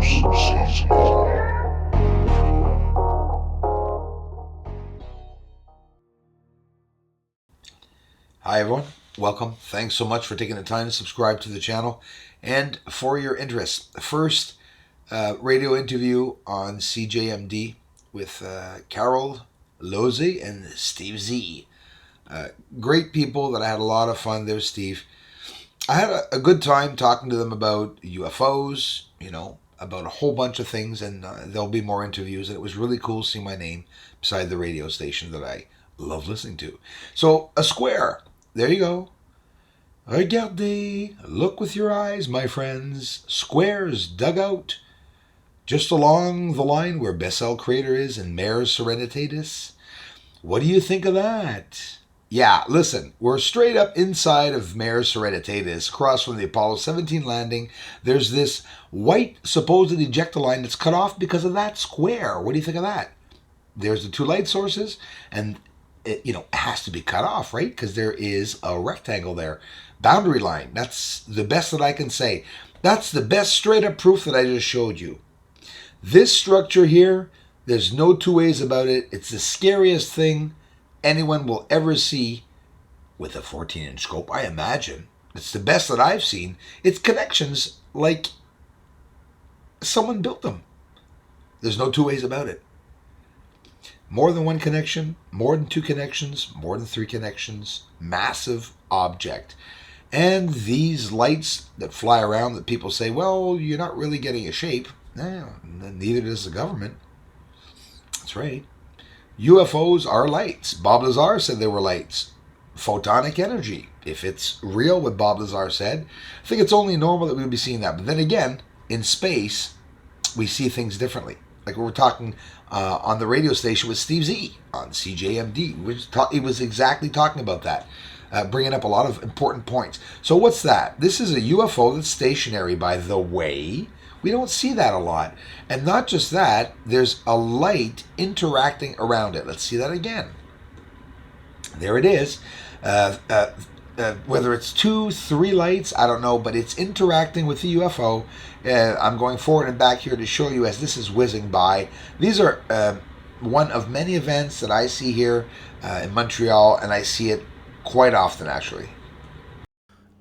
Hi everyone, welcome. Thanks so much for taking the time to subscribe to the channel and for your interest. First radio interview on CJMD with Carol Lozzi and Steve Z. Great people that I had a lot of fun there, Steve. I had a good time talking to them about UFOs, about a whole bunch of things, and there'll be more interviews. And it was really cool seeing my name beside the radio station that I love listening to. So, a square. There you go. Regardez. Look with your eyes, my friends. Squares dug out just along the line where Bessel Crater is in Mare Serenitatis. What do you think of that? Yeah, listen, we're straight up inside of Mare Serenitatis, across from the Apollo 17 landing. There's this white supposed ejector line that's cut off because of that square. What do you think of that? There's the two light sources, and it has to be cut off, right? Because there is a rectangle there. Boundary line. That's the best that I can say. That's the best straight up proof that I just showed you. This structure here, there's no two ways about it. It's the scariest thing anyone will ever see with a 14-inch scope, I imagine. It's the best that I've seen. It's connections like someone built them. There's no two ways about it. More than one connection, more than two connections, more than three connections. Massive object. And these lights that fly around that people say, well, you're not really getting a shape. Neither does the government. That's right. UFOs are lights. Bob Lazar said they were lights. Photonic energy. If it's real, what Bob Lazar said, I think it's only normal that we would be seeing that. But then again, in space, we see things differently. Like we were talking on the radio station with Steve Z on CJMD. He was exactly talking about that, bringing up a lot of important points. So what's that? This is a UFO that's stationary, by the way. We don't see that a lot. And not just that, there's a light interacting around it. Let's see that again. There it is. Whether it's 2, 3 lights, I don't know, but it's interacting with the UFO. I'm going forward and back here to show you as this is whizzing by. These are one of many events that I see here in Montreal, and I see it quite often, actually.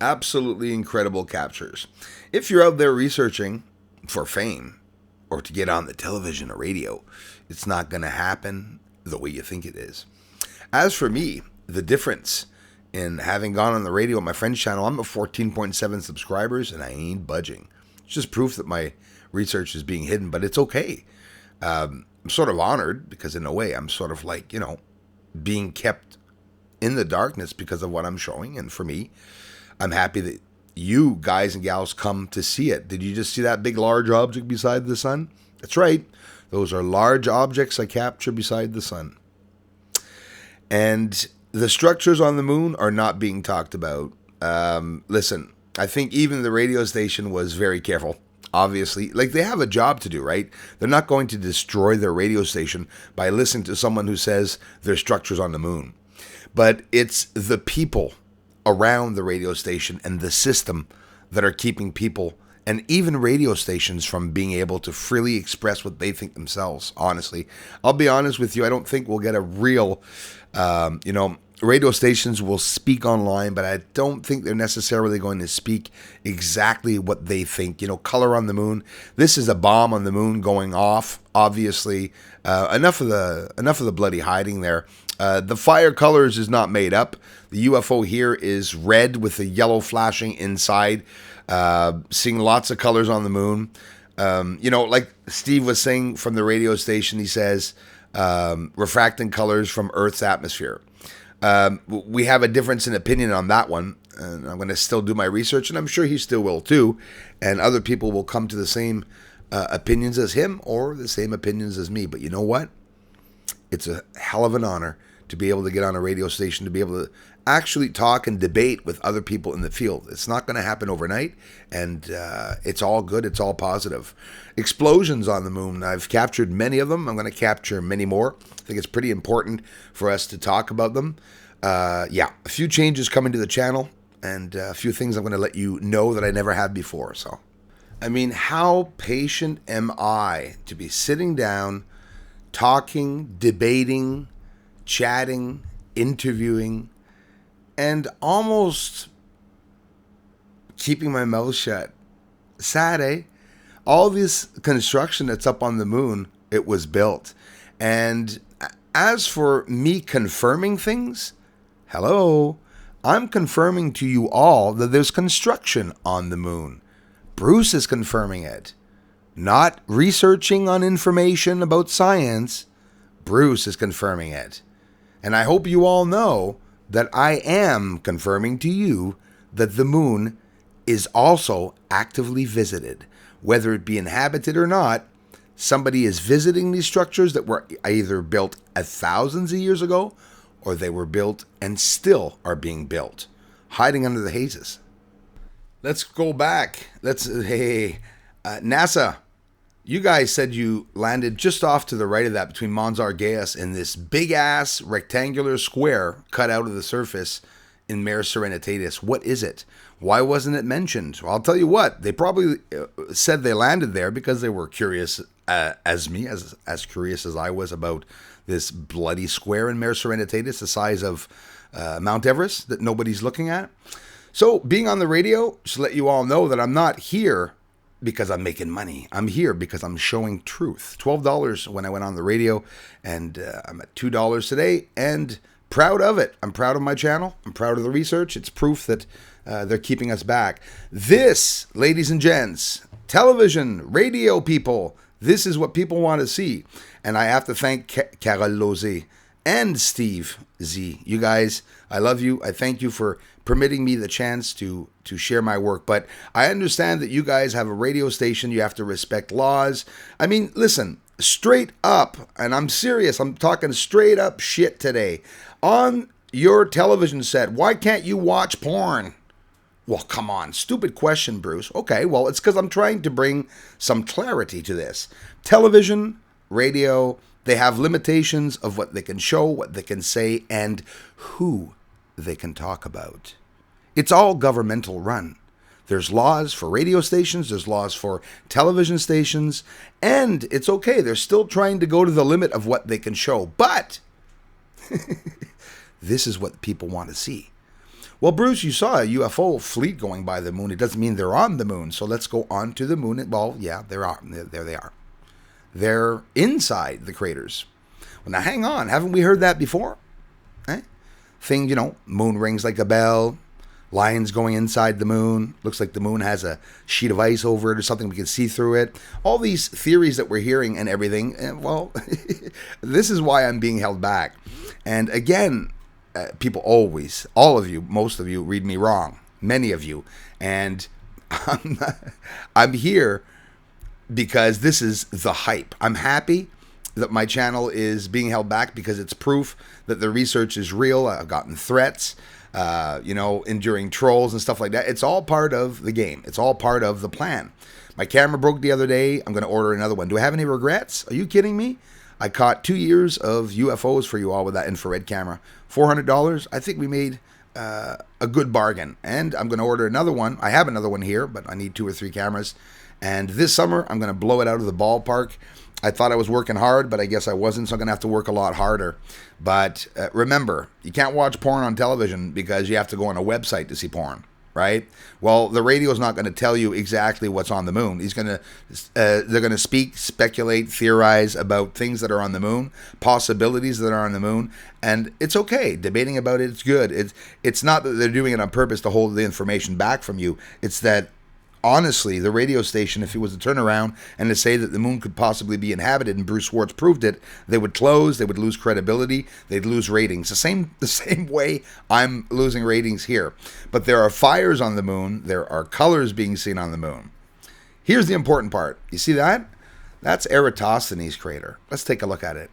Absolutely incredible captures. If you're out there researching for fame or to get on the television or radio, it's not going to happen the way you think it is. As for me, the difference in having gone on the radio on my friend's channel, I'm at 14.7 subscribers and I ain't budging. It's just proof that my research is being hidden, but it's okay. I'm sort of honored because in a way I'm sort of like, being kept in the darkness because of what I'm showing. And for me, I'm happy that you guys and gals come to see it. Did you just see that big large object beside the sun? That's right. Those are large objects I capture beside the sun. And the structures on the moon are not being talked about. Listen, I think even the radio station was very careful. Obviously, like they have a job to do, right? They're not going to destroy their radio station by listening to someone who says there's structures on the moon. But it's the people around the radio station and the system that are keeping people and even radio stations from being able to freely express what they think themselves. Honestly, I'll be honest with you. I don't think we'll get a real, radio stations will speak online, but I don't think they're necessarily going to speak exactly what they think. Color on the moon. This is a bomb on the moon going off. Obviously, enough of the bloody hiding there. The fire colors is not made up. The UFO here is red with the yellow flashing inside. Seeing lots of colors on the moon. Like Steve was saying from the radio station, he says refracting colors from Earth's atmosphere. We have a difference in opinion on that one, and I'm going to still do my research, and I'm sure he still will too, and other people will come to the same opinions as him or the same opinions as me. But you know what? It's a hell of an honor to be able to get on a radio station, to be able to actually talk and debate with other people in the field. It's not going to happen overnight, and it's all good. It's all positive. Explosions on the moon. I've captured many of them. I'm going to capture many more. I think it's pretty important for us to talk about them. A few changes coming to the channel, and a few things I'm going to let you know that I never have before. So I mean, how patient am I to be sitting down, talking, debating, chatting, interviewing, and almost keeping my mouth shut? Sad, eh? All this construction that's up on the moon, it was built. And as for me confirming things, hello, I'm confirming to you all that there's construction on the moon. Bruce is confirming it. Not researching on information about science. Bruce is confirming it. And I hope you all know that I am confirming to you that the moon is also actively visited. Whether it be inhabited or not, somebody is visiting these structures that were either built thousands of years ago or they were built and still are being built, hiding under the hazes. Let's go back. NASA, you guys said you landed just off to the right of that between Mons Argeas in this big-ass rectangular square cut out of the surface in Mare Serenitatis. What is it? Why wasn't it mentioned? Well, I'll tell you what. They probably said they landed there because they were curious, as curious as I was about this bloody square in Mare Serenitatis, the size of Mount Everest that nobody's looking at. So, being on the radio, just to let you all know that I'm not here because I'm making money. I'm here because I'm showing truth. $12 when I went on the radio, and I'm at $2 today, and proud of it. I'm proud of my channel. I'm proud of the research. It's proof that they're keeping us back. This, ladies and gents, television, radio people, this is what people want to see. And I have to thank Carole Lozé and Steve Z. You guys, I love you. I thank you for permitting me the chance to share my work. But I understand that you guys have a radio station. You have to respect laws. I mean, listen, straight up, and I'm serious. I'm talking straight up shit today. On your television set, why can't you watch porn? Well, come on. Stupid question, Bruce. Okay, well, it's because I'm trying to bring some clarity to this. Television, radio, they have limitations of what they can show, what they can say, and who they can talk about. It's all governmental run. There's laws for radio stations, there's laws for television stations, and it's okay. They're still trying to go to the limit of what they can show. But this is what people want to see. Well, Bruce, you saw a UFO fleet going by the moon. It doesn't mean they're on the moon. So let's go on to the moon. Well, yeah, there they are. They're inside the craters. Well, now hang on. Haven't we heard that before? Thing, moon rings like a bell. Lions going inside the moon. Looks like the moon has a sheet of ice over it or something. We can see through it. All these theories that we're hearing and everything. Well, this is why I'm being held back. And again, people always, all of you, most of you read me wrong. Many of you. And I'm here because this is the hype. I'm happy that my channel is being held back because it's proof that the research is real. I've gotten threats, enduring trolls and stuff like that. It's all part of the game. It's all part of the plan. My camera broke the other day. I'm going to order another one. Do I have any regrets? Are you kidding me? I caught 2 years of UFOs for you all with that infrared camera. $400. I think we made a good bargain. And I'm going to order another one. I have another one here, but I need 2 or 3 cameras. And this summer, I'm going to blow it out of the ballpark. I thought I was working hard, but I guess I wasn't, so I'm going to have to work a lot harder. But remember, you can't watch porn on television because you have to go on a website to see porn, right? Well, the radio is not going to tell you exactly what's on the moon. They're going to speak, speculate, theorize about things that are on the moon, possibilities that are on the moon, and it's okay. Debating about it, it's good. It's not that they're doing it on purpose to hold the information back from you. It's that honestly, the radio station, if it was to turn around and to say that the moon could possibly be inhabited, and Bruce Schwartz proved it, they would close, they would lose credibility, they'd lose ratings. The same way I'm losing ratings here. But there are fires on the moon, there are colors being seen on the moon. Here's the important part. You see that? That's Eratosthenes crater. Let's take a look at it.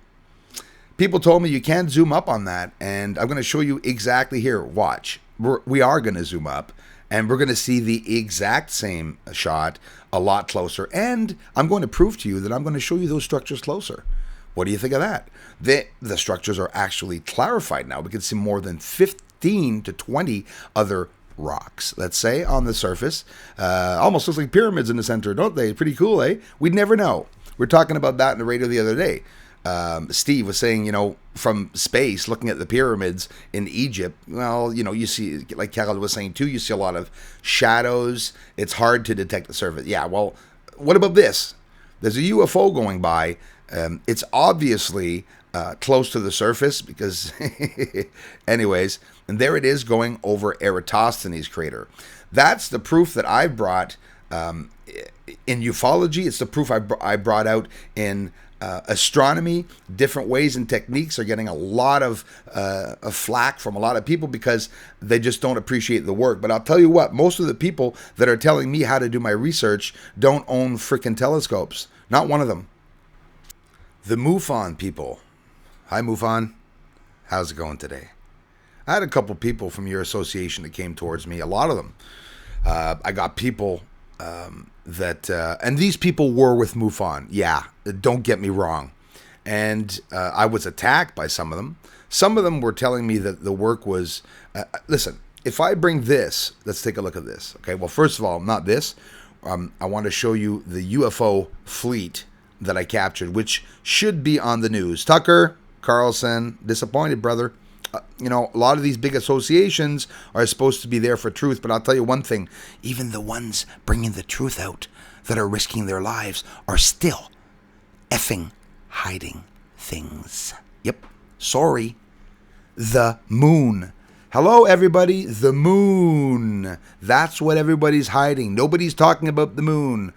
People told me you can't zoom up on that, and I'm going to show you exactly here. Watch. We are going to zoom up. And we're going to see the exact same shot a lot closer. And I'm going to prove to you that I'm going to show you those structures closer. What do you think of that? The structures are actually clarified now. We can see more than 15 to 20 other rocks, let's say, on the surface. Almost looks like pyramids in the center, don't they? Pretty cool, eh? We'd never know. We are talking about that in the radio the other day. Steve was saying, from space, looking at the pyramids in Egypt, well, you see, like Carol was saying too, you see a lot of shadows. It's hard to detect the surface. Yeah, well, what about this? There's a UFO going by. It's obviously close to the surface because, anyways, and there it is going over Eratosthenes crater. That's the proof that I brought in ufology. It's the proof I brought out in astronomy. Different ways and techniques are getting a lot of flack from a lot of people because they just don't appreciate the work. But I'll tell you what, most of the people that are telling me how to do my research don't own freaking telescopes. Not one of them. The MUFON people. Hi, MUFON. How's it going today? I had a couple people from your association that came towards me, a lot of them. I got people and these people were with MUFON. Yeah, don't get me wrong. And I was attacked by some of them. Some of them were telling me that the work was... listen, if I bring this, let's take a look at this. Okay, well, first of all, not this. I want to show you the UFO fleet that I captured, which should be on the news. Tucker Carlson, disappointed, brother. A lot of these big associations are supposed to be there for truth, but I'll tell you one thing, even the ones bringing the truth out that are risking their lives are still effing hiding things. Yep, sorry. The moon. Hello, everybody, the moon. That's what everybody's hiding. Nobody's talking about the moon.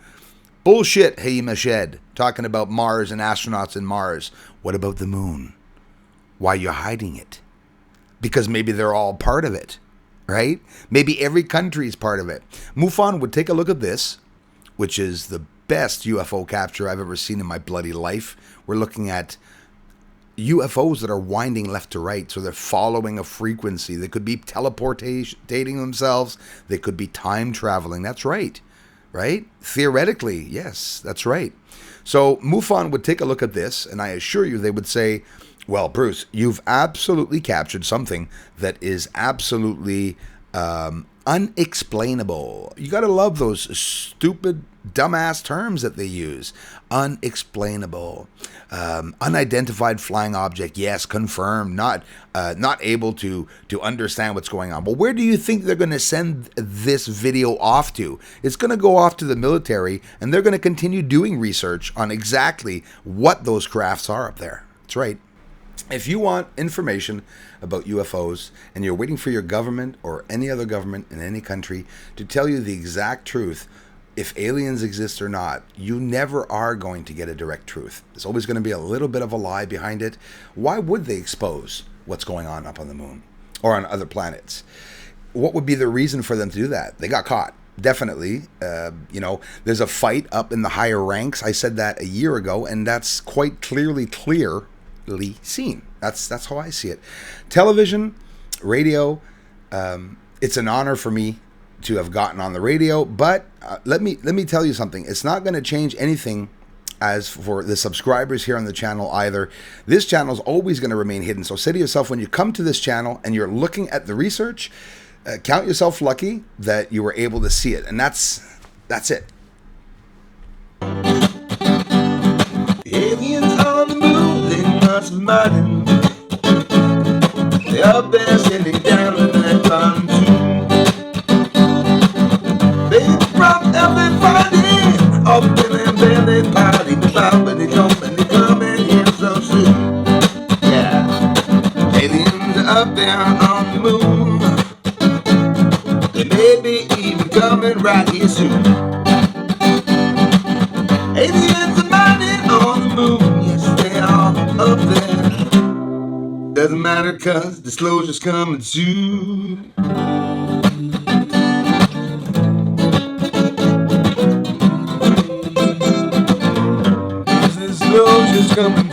Bullshit, hey, Mashed, talking about Mars and astronauts in Mars. What about the moon? Why you're hiding it? Because maybe they're all part of it, right? Maybe every country is part of it. MUFON would take a look at this, which is the best UFO capture I've ever seen in my bloody life. We're looking at UFOs that are winding left to right, so they're following a frequency. They could be teleportating themselves. They could be time traveling. That's right, right? Theoretically, yes, that's right. So MUFON would take a look at this, and I assure you they would say, well, Bruce, you've absolutely captured something that is absolutely unexplainable. You got to love those stupid, dumbass terms that they use. Unexplainable. Unidentified flying object. Yes, confirmed. Not able to understand what's going on. But where do you think they're going to send this video off to? It's going to go off to the military, and they're going to continue doing research on exactly what those crafts are up there. That's right. If you want information about UFOs and you're waiting for your government or any other government in any country to tell you the exact truth, if aliens exist or not, you never are going to get a direct truth. There's always going to be a little bit of a lie behind it. Why would they expose what's going on up on the moon or on other planets? What would be the reason for them to do that? They got caught. Definitely. There's a fight up in the higher ranks. I said that a year ago, and that's quite clearly seen. That's how I see it. Television, radio, it's an honor for me to have gotten on the radio, but let me tell you something. It's not going to change anything as for the subscribers here on the channel either. This channel is always going to remain hidden. So say to yourself, when you come to this channel and you're looking at the research, count yourself lucky that you were able to see it, and that's it. Aliens on the moon, they must be mighty. They up there sitting down in that pontoon. They drop everybody up in their belly party. But they coming here so soon. Yeah, aliens are up there on the moon. They may be even coming right here soon. Aliens are mighty on the moon, yes they are up there. Doesn't matter cause disclosure's coming soon. Disclosure's coming